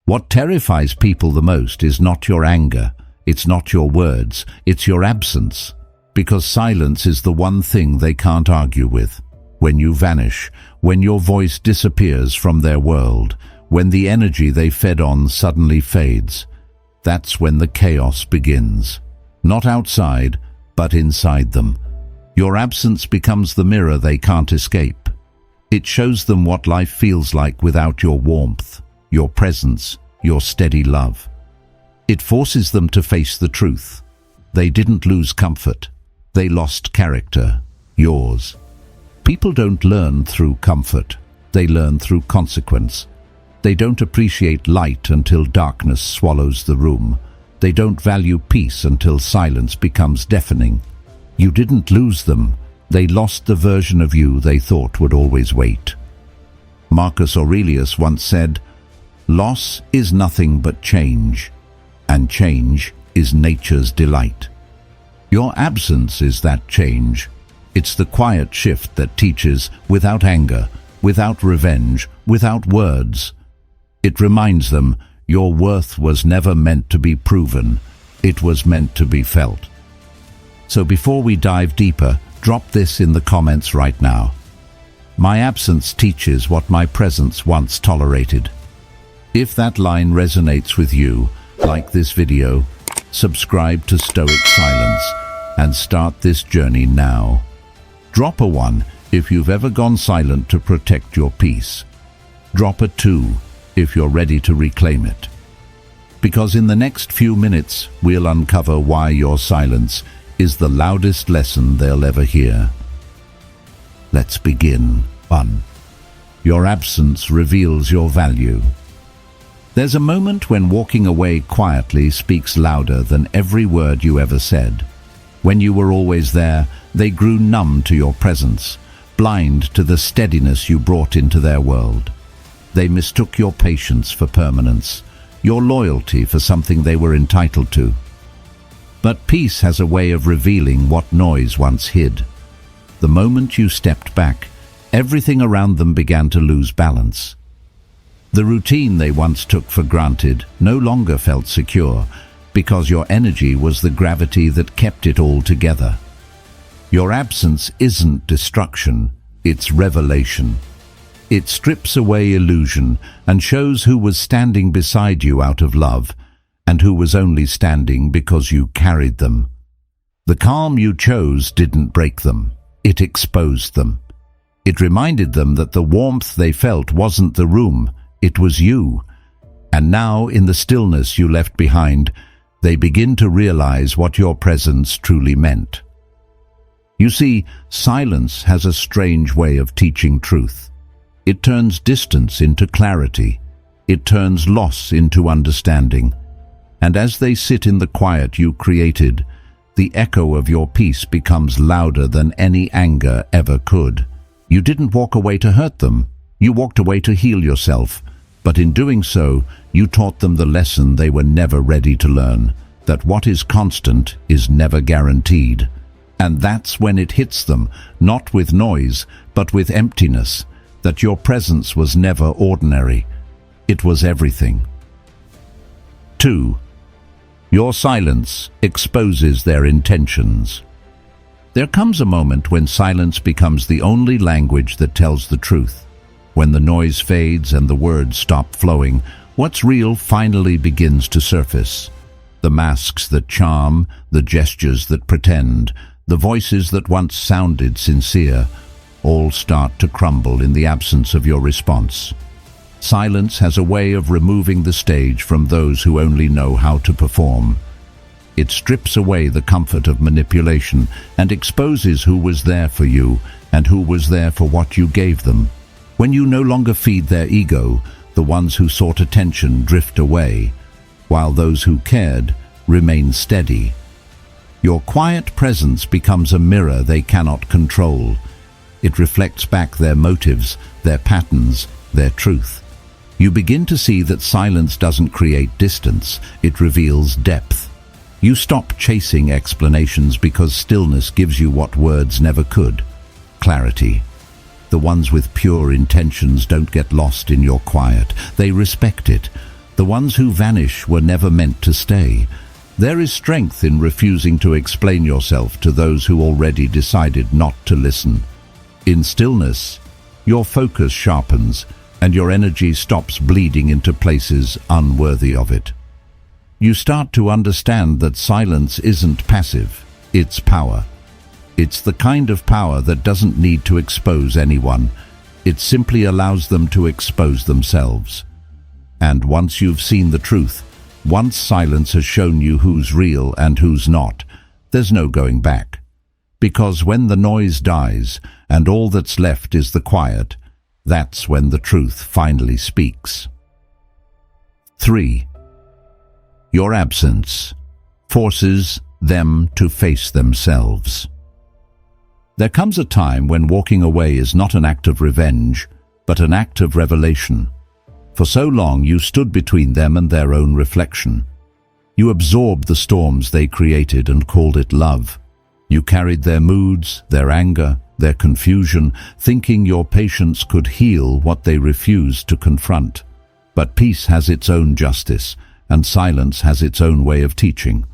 What terrifies people the most is not your anger, it's not your words, it's your absence. Because silence is the one thing they can't argue with. When you vanish, when your voice disappears from their world, when the energy they fed on suddenly fades, that's when the chaos begins. Not outside, but inside them. Your absence becomes the mirror they can't escape. It shows them what life feels like without your warmth, your presence, your steady love. It forces them to face the truth. They didn't lose comfort. They lost character, yours. People don't learn through comfort. They learn through consequence. They don't appreciate light until darkness swallows the room. They don't value peace until silence becomes deafening. You didn't lose them. They lost the version of you they thought would always wait. Marcus Aurelius once said, "Loss is nothing but change, and change is nature's delight." Your absence is that change. It's the quiet shift that teaches without anger, without revenge, without words. It reminds them your worth was never meant to be proven. It was meant to be felt. So before we dive deeper, drop this in the comments right now. My absence teaches what my presence once tolerated. If that line resonates with you, like this video, subscribe to Stoic Silence, and start this journey now. Drop a 1 if you've ever gone silent to protect your peace. Drop a 2 if you're ready to reclaim it. Because in the next few minutes, we'll uncover why your silence is the loudest lesson they'll ever hear. Let's begin. 1. Your absence reveals your value. There's a moment when walking away quietly speaks louder than every word you ever said. When you were always there, they grew numb to your presence, blind to the steadiness you brought into their world. They mistook your patience for permanence, your loyalty for something they were entitled to. But peace has a way of revealing what noise once hid. The moment you stepped back, everything around them began to lose balance. The routine they once took for granted no longer felt secure, because your energy was the gravity that kept it all together. Your absence isn't destruction, it's revelation. It strips away illusion and shows who was standing beside you out of love, and who was only standing because you carried them. The calm you chose didn't break them, it exposed them. It reminded them that the warmth they felt wasn't the room, it was you. And now, in the stillness you left behind, they begin to realize what your presence truly meant. You see, silence has a strange way of teaching truth. It turns distance into clarity. It turns loss into understanding. And as they sit in the quiet you created, the echo of your peace becomes louder than any anger ever could. You didn't walk away to hurt them. You walked away to heal yourself. But in doing so, you taught them the lesson they were never ready to learn, that what is constant is never guaranteed. And that's when it hits them, not with noise, but with emptiness, that your presence was never ordinary. It was everything. 2. Your silence exposes their intentions. There comes a moment when silence becomes the only language that tells the truth. When the noise fades and the words stop flowing, what's real finally begins to surface. The masks that charm, the gestures that pretend, the voices that once sounded sincere, all start to crumble in the absence of your response. Silence has a way of removing the stage from those who only know how to perform. It strips away the comfort of manipulation and exposes who was there for you and who was there for what you gave them. When you no longer feed their ego, the ones who sought attention drift away, while those who cared remain steady. Your quiet presence becomes a mirror they cannot control. It reflects back their motives, their patterns, their truth. You begin to see that silence doesn't create distance, it reveals depth. You stop chasing explanations because stillness gives you what words never could: clarity. The ones with pure intentions don't get lost in your quiet. They respect it. The ones who vanish were never meant to stay. There is strength in refusing to explain yourself to those who already decided not to listen. In stillness, your focus sharpens and your energy stops bleeding into places unworthy of it. You start to understand that silence isn't passive, it's power. It's the kind of power that doesn't need to expose anyone. It simply allows them to expose themselves. And once you've seen the truth, once silence has shown you who's real and who's not, there's no going back. Because when the noise dies and all that's left is the quiet, that's when the truth finally speaks. 3. Your absence forces them to face themselves. There comes a time when walking away is not an act of revenge, but an act of revelation. For so long you stood between them and their own reflection. You absorbed the storms they created and called it love. You carried their moods, their anger, their confusion, thinking your patience could heal what they refused to confront. But peace has its own justice, and silence has its own way of teaching.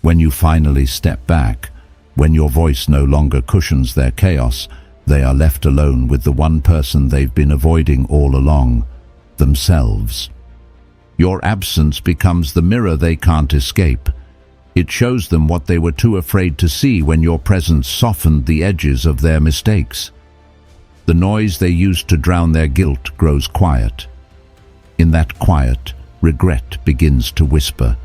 When you finally step back, when your voice no longer cushions their chaos, they are left alone with the one person they've been avoiding all along, themselves. Your absence becomes the mirror they can't escape. It shows them what they were too afraid to see when your presence softened the edges of their mistakes. The noise they used to drown their guilt grows quiet. In that quiet, regret begins to whisper.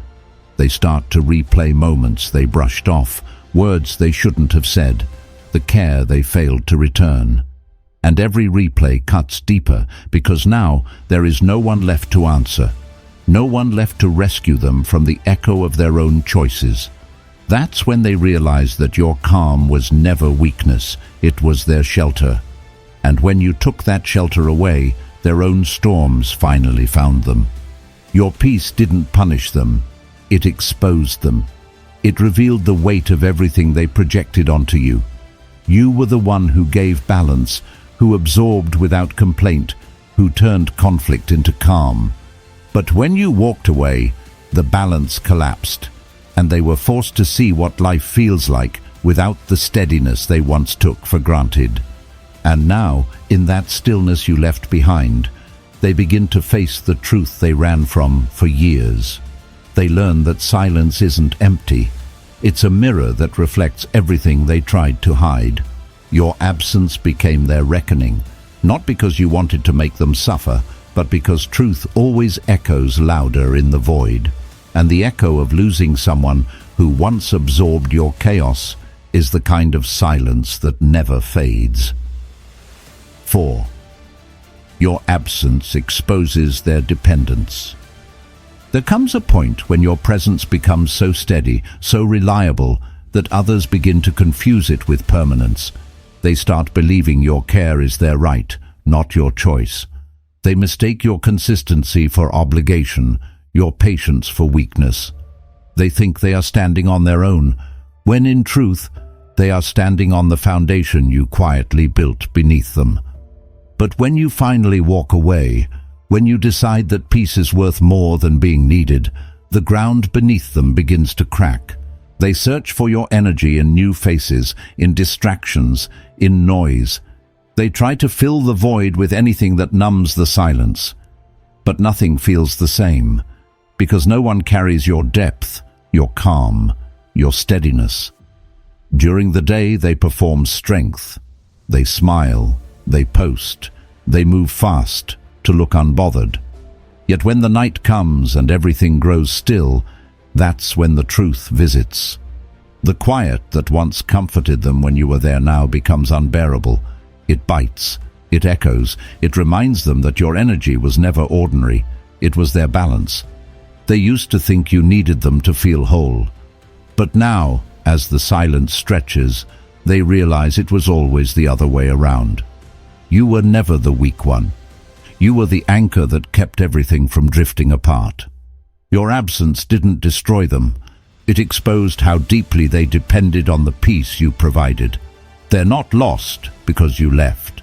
They start to replay moments they brushed off, words they shouldn't have said, the care they failed to return. And every replay cuts deeper because now there is no one left to answer, no one left to rescue them from the echo of their own choices. That's when they realize that your calm was never weakness, it was their shelter. And when you took that shelter away, their own storms finally found them. Your peace didn't punish them, it exposed them. It revealed the weight of everything they projected onto you. You were the one who gave balance, who absorbed without complaint, who turned conflict into calm. But when you walked away, the balance collapsed, and they were forced to see what life feels like without the steadiness they once took for granted. And now, in that stillness you left behind, they begin to face the truth they ran from for years. They learn that silence isn't empty. It's a mirror that reflects everything they tried to hide. Your absence became their reckoning, not because you wanted to make them suffer, but because truth always echoes louder in the void. And the echo of losing someone who once absorbed your chaos is the kind of silence that never fades. 4. Your absence exposes their dependence. There comes a point when your presence becomes so steady, so reliable, that others begin to confuse it with permanence. They start believing your care is their right, not your choice. They mistake your consistency for obligation, your patience for weakness. They think they are standing on their own, when in truth, they are standing on the foundation you quietly built beneath them. But when you finally walk away, when you decide that peace is worth more than being needed, the ground beneath them begins to crack. They search for your energy in new faces, in distractions, in noise. They try to fill the void with anything that numbs the silence. But nothing feels the same, because no one carries your depth, your calm, your steadiness. During the day they perform strength. They smile, they post, they move fast, to look unbothered. Yet when the night comes and everything grows still, that's when the truth visits. The quiet that once comforted them when you were there now becomes unbearable. It bites, it echoes, it reminds them that your energy was never ordinary. It was their balance. They used to think you needed them to feel whole. But now, as the silence stretches, they realize it was always the other way around. You were never the weak one. You were the anchor that kept everything from drifting apart. Your absence didn't destroy them. It exposed how deeply they depended on the peace you provided. They're not lost because you left.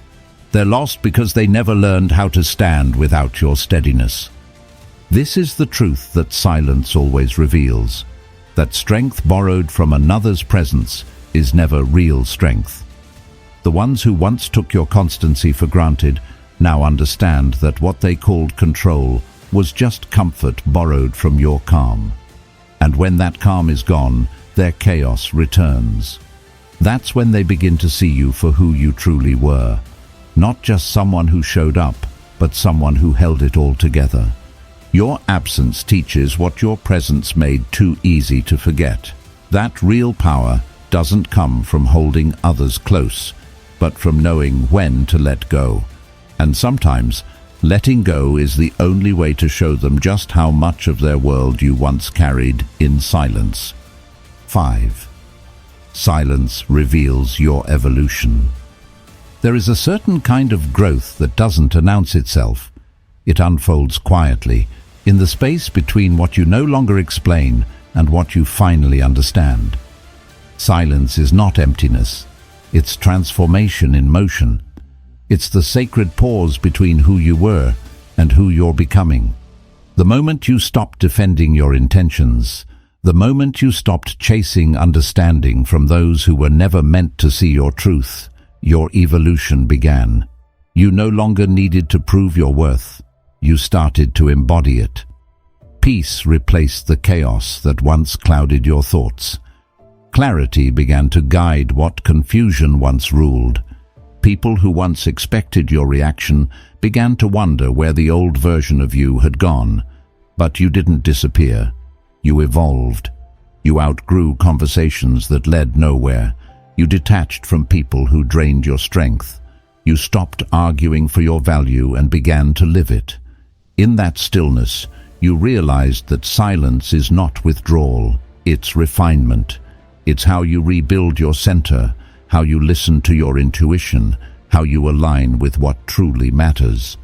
They're lost because they never learned how to stand without your steadiness. This is the truth that silence always reveals, that strength borrowed from another's presence is never real strength. The ones who once took your constancy for granted now understand that what they called control was just comfort borrowed from your calm. And when that calm is gone, their chaos returns. That's when they begin to see you for who you truly were. Not just someone who showed up, but someone who held it all together. Your absence teaches what your presence made too easy to forget. That real power doesn't come from holding others close, but from knowing when to let go. And sometimes, letting go is the only way to show them just how much of their world you once carried in silence. 5. Silence reveals your evolution. There is a certain kind of growth that doesn't announce itself. It unfolds quietly, in the space between what you no longer explain and what you finally understand. Silence is not emptiness. It's transformation in motion. It's the sacred pause between who you were and who you're becoming. The moment you stopped defending your intentions, the moment you stopped chasing understanding from those who were never meant to see your truth, your evolution began. You no longer needed to prove your worth. You started to embody it. Peace replaced the chaos that once clouded your thoughts. Clarity began to guide what confusion once ruled. People who once expected your reaction began to wonder where the old version of you had gone. But you didn't disappear. You evolved. You outgrew conversations that led nowhere. You detached from people who drained your strength. You stopped arguing for your value and began to live it. In that stillness, you realized that silence is not withdrawal, it's refinement. It's how you rebuild your center, how you listen to your intuition, how you align with what truly matters.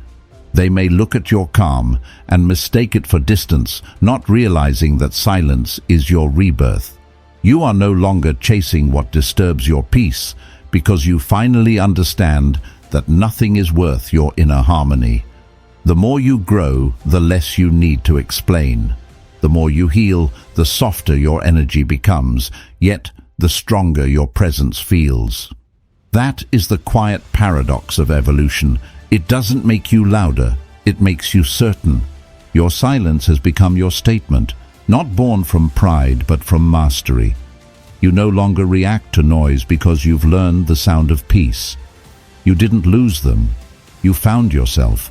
They may look at your calm and mistake it for distance, not realizing that silence is your rebirth. You are no longer chasing what disturbs your peace because you finally understand that nothing is worth your inner harmony. The more you grow, the less you need to explain. The more you heal, the softer your energy becomes, yet the stronger your presence feels. That is the quiet paradox of evolution. It doesn't make you louder, it makes you certain. Your silence has become your statement, not born from pride but from mastery. You no longer react to noise because you've learned the sound of peace. You didn't lose them, you found yourself.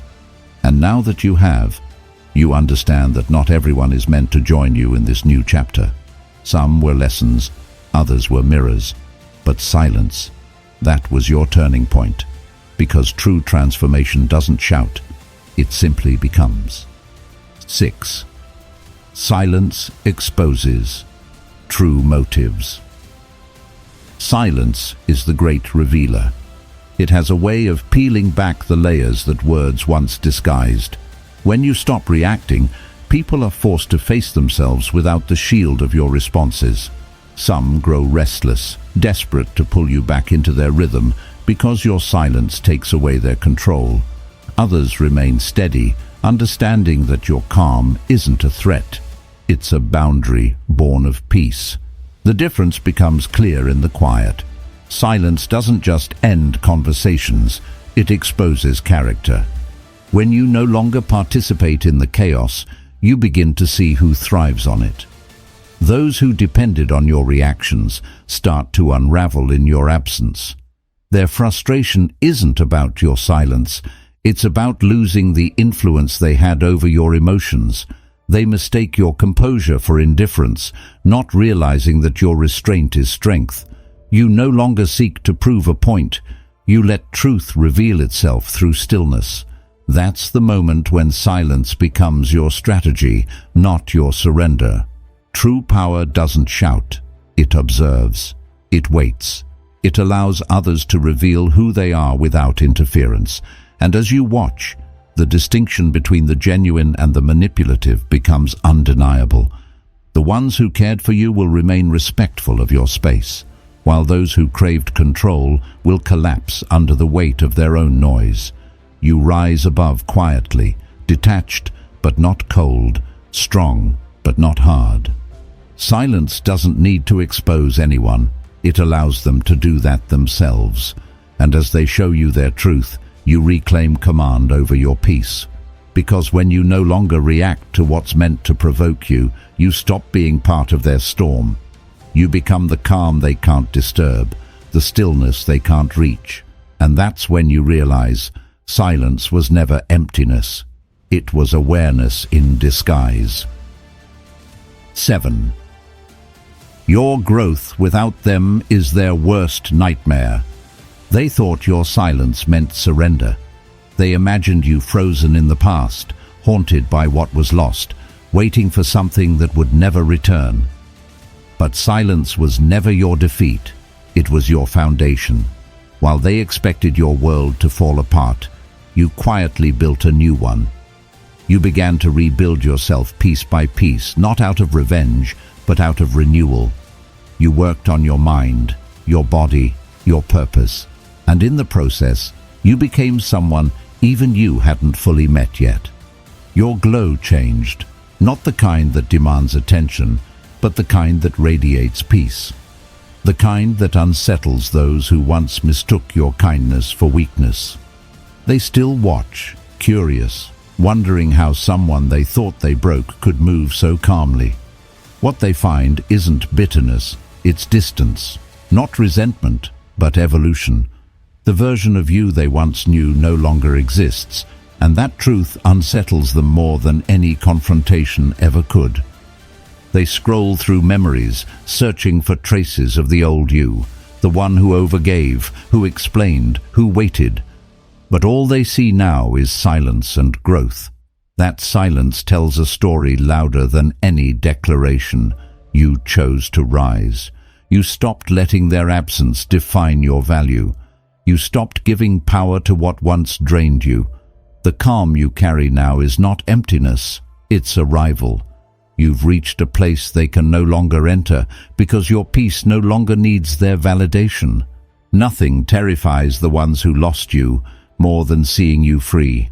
And now that you have, you understand that not everyone is meant to join you in this new chapter. Some were lessons, others were mirrors, but silence, that was your turning point. Because true transformation doesn't shout, it simply becomes. 6. Silence exposes true motives. Silence is the great revealer. It has a way of peeling back the layers that words once disguised. When you stop reacting, people are forced to face themselves without the shield of your responses. Some grow restless, desperate to pull you back into their rhythm because your silence takes away their control. Others remain steady, understanding that your calm isn't a threat. It's a boundary born of peace. The difference becomes clear in the quiet. Silence doesn't just end conversations, it exposes character. When you no longer participate in the chaos, you begin to see who thrives on it. Those who depended on your reactions start to unravel in your absence. Their frustration isn't about your silence, it's about losing the influence they had over your emotions. They mistake your composure for indifference, not realizing that your restraint is strength. You no longer seek to prove a point. You let truth reveal itself through stillness. That's the moment when silence becomes your strategy, not your surrender. True power doesn't shout. It observes. It waits. It allows others to reveal who they are without interference. And as you watch, the distinction between the genuine and the manipulative becomes undeniable. The ones who cared for you will remain respectful of your space, while those who craved control will collapse under the weight of their own noise. You rise above quietly, detached, but not cold, strong, but not hard. Silence doesn't need to expose anyone. It allows them to do that themselves. And as they show you their truth, you reclaim command over your peace. Because when you no longer react to what's meant to provoke you, you stop being part of their storm. You become the calm they can't disturb, the stillness they can't reach. And that's when you realize silence was never emptiness. It was awareness in disguise. 7. Your growth without them is their worst nightmare. They thought your silence meant surrender. They imagined you frozen in the past, haunted by what was lost, waiting for something that would never return. But silence was never your defeat. It was your foundation. While they expected your world to fall apart, you quietly built a new one. You began to rebuild yourself piece by piece, not out of revenge, but out of renewal. You worked on your mind, your body, your purpose, and in the process, you became someone even you hadn't fully met yet. Your glow changed, not the kind that demands attention, but the kind that radiates peace. The kind that unsettles those who once mistook your kindness for weakness. They still watch, curious, wondering how someone they thought they broke could move so calmly. What they find isn't bitterness, it's distance. Not resentment, but evolution. The version of you they once knew no longer exists, and that truth unsettles them more than any confrontation ever could. They scroll through memories, searching for traces of the old you, the one who overgave, who explained, who waited. But all they see now is silence and growth. That silence tells a story louder than any declaration. You chose to rise. You stopped letting their absence define your value. You stopped giving power to what once drained you. The calm you carry now is not emptiness, it's arrival. You've reached a place they can no longer enter because your peace no longer needs their validation. Nothing terrifies the ones who lost you more than seeing you free.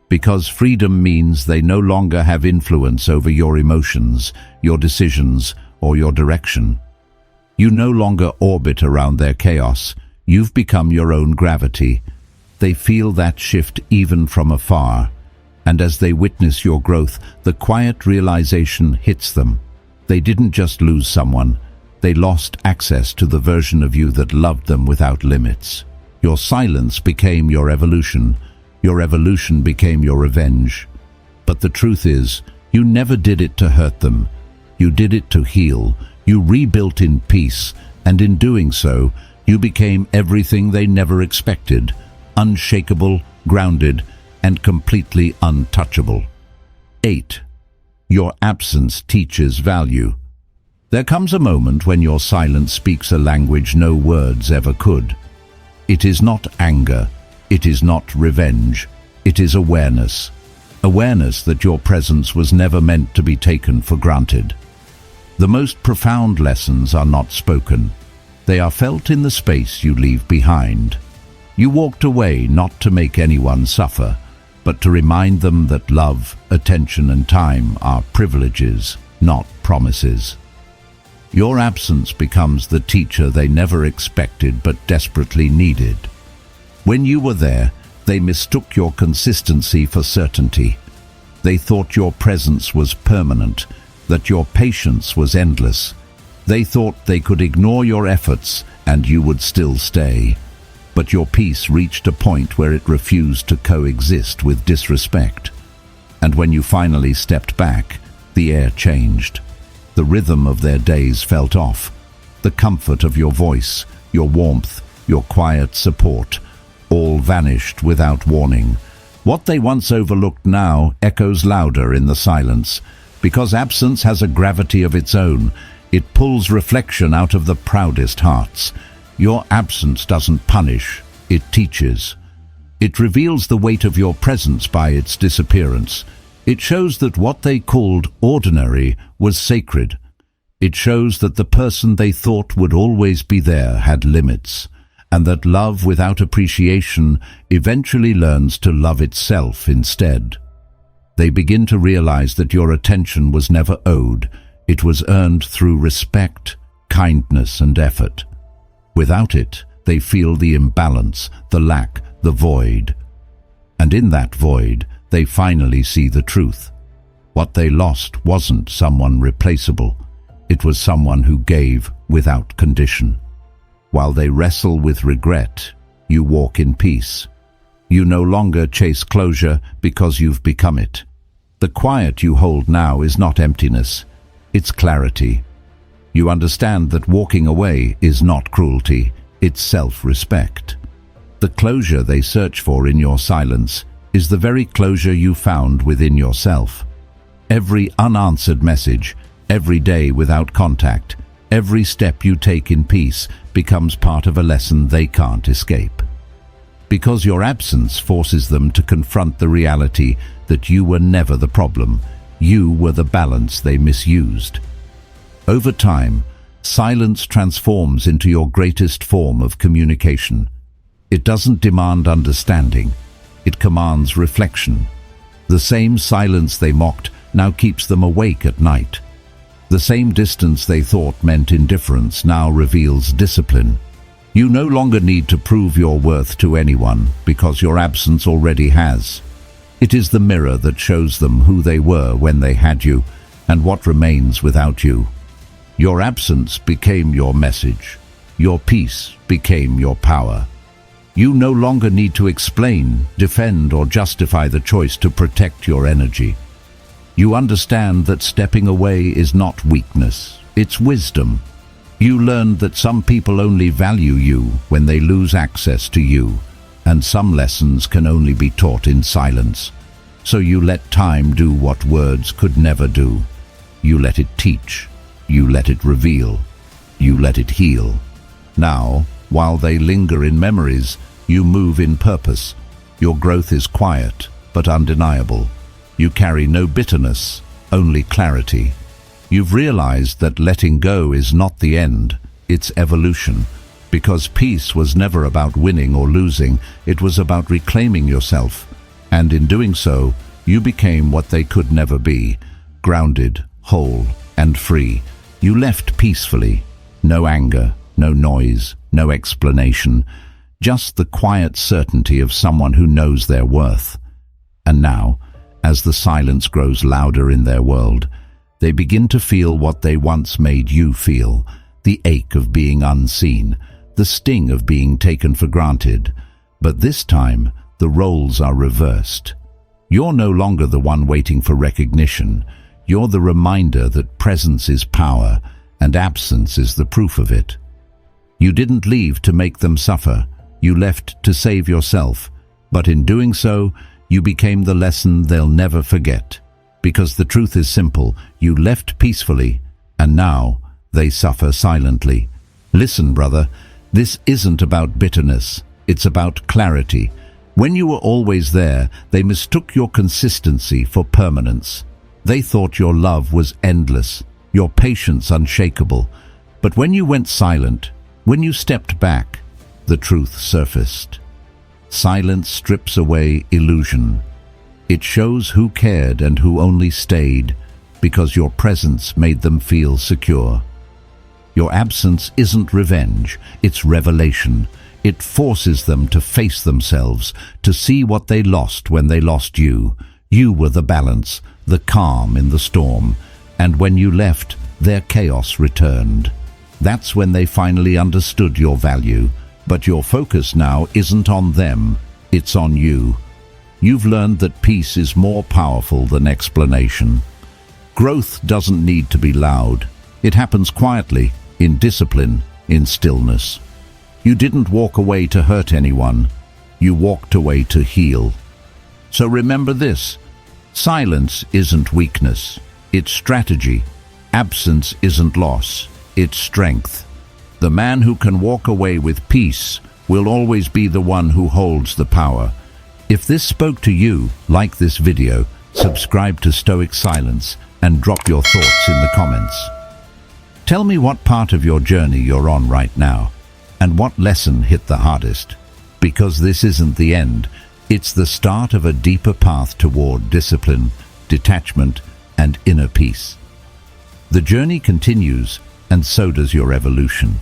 Because freedom means they no longer have influence over your emotions, your decisions, or your direction. You no longer orbit around their chaos. You've become your own gravity. They feel that shift even from afar. And as they witness your growth, the quiet realization hits them. They didn't just lose someone. They lost access to the version of you that loved them without limits. Your silence became your evolution. Your evolution became your revenge. But the truth is, you never did it to hurt them. You did it to heal. You rebuilt in peace, and in doing so, you became everything they never expected, unshakable, grounded, and completely untouchable. 8. Your absence teaches value. There comes a moment when your silence speaks a language no words ever could. It is not anger. It is not revenge. It is awareness. Awareness that your presence was never meant to be taken for granted. The most profound lessons are not spoken. They are felt in the space you leave behind. You walked away not to make anyone suffer, but to remind them that love, attention, and time are privileges, not promises. Your absence becomes the teacher they never expected but desperately needed. When you were there, they mistook your consistency for certainty. They thought your presence was permanent, that your patience was endless. They thought they could ignore your efforts and you would still stay. But your peace reached a point where it refused to coexist with disrespect. And when you finally stepped back, the air changed. The rhythm of their days felt off. The comfort of your voice, your warmth, your quiet support, all vanished without warning. What they once overlooked now echoes louder in the silence. Because absence has a gravity of its own, it pulls reflection out of the proudest hearts. Your absence doesn't punish, it teaches. It reveals the weight of your presence by its disappearance. It shows that what they called ordinary was sacred. It shows that the person they thought would always be there had limits, and that love without appreciation eventually learns to love itself instead. They begin to realize that your attention was never owed. It was earned through respect, kindness, and effort. Without it, they feel the imbalance, the lack, the void. And in that void, they finally see the truth. What they lost wasn't someone replaceable. It was someone who gave without condition. While they wrestle with regret, you walk in peace. You no longer chase closure because you've become it. The quiet you hold now is not emptiness, it's clarity. You understand that walking away is not cruelty, it's self-respect. The closure they search for in your silence is the very closure you found within yourself. Every unanswered message, every day without contact, every step you take in peace becomes part of a lesson they can't escape. Because your absence forces them to confront the reality that you were never the problem, you were the balance they misused. Over time, silence transforms into your greatest form of communication. It doesn't demand understanding, it commands reflection. The same silence they mocked now keeps them awake at night. The same distance they thought meant indifference now reveals discipline. You no longer need to prove your worth to anyone because your absence already has. It is the mirror that shows them who they were when they had you and what remains without you. Your absence became your message. Your peace became your power. You no longer need to explain, defend, or justify the choice to protect your energy. You understand that stepping away is not weakness, it's wisdom. You learned that some people only value you when they lose access to you, and some lessons can only be taught in silence. So you let time do what words could never do. You let it teach, you let it reveal, you let it heal. Now, while they linger in memories, you move in purpose. Your growth is quiet, but undeniable. You carry no bitterness, only clarity. You've realized that letting go is not the end, it's evolution. Because peace was never about winning or losing, it was about reclaiming yourself. And in doing so, you became what they could never be, grounded, whole, and free. You left peacefully. No anger, no noise, no explanation. Just the quiet certainty of someone who knows their worth. And now, as the silence grows louder in their world, they begin to feel what they once made you feel, the ache of being unseen, the sting of being taken for granted. But this time, the roles are reversed. You're no longer the one waiting for recognition. You're the reminder that presence is power, and absence is the proof of it. You didn't leave to make them suffer. You left to save yourself. But in doing so, you became the lesson they'll never forget. Because the truth is simple, you left peacefully, and now they suffer silently. Listen, brother, this isn't about bitterness, it's about clarity. When you were always there, they mistook your consistency for permanence. They thought your love was endless, your patience unshakable. But when you went silent, when you stepped back, the truth surfaced. Silence strips away illusion. It shows who cared and who only stayed because your presence made them feel secure. Your absence isn't revenge, it's revelation. It forces them to face themselves, to see what they lost when they lost you. You were the balance, the calm in the storm, and when you left, their chaos returned. That's when they finally understood your value. But your focus now isn't on them, it's on you. You've learned that peace is more powerful than explanation. Growth doesn't need to be loud. It happens quietly, in discipline, in stillness. You didn't walk away to hurt anyone. You walked away to heal. So remember this. Silence isn't weakness. It's strategy. Absence isn't loss. It's strength. The man who can walk away with peace will always be the one who holds the power. If this spoke to you, like this video, subscribe to Stoic Silence and drop your thoughts in the comments. Tell me what part of your journey you're on right now, and what lesson hit the hardest. Because this isn't the end, it's the start of a deeper path toward discipline, detachment, and inner peace. The journey continues, and so does your evolution.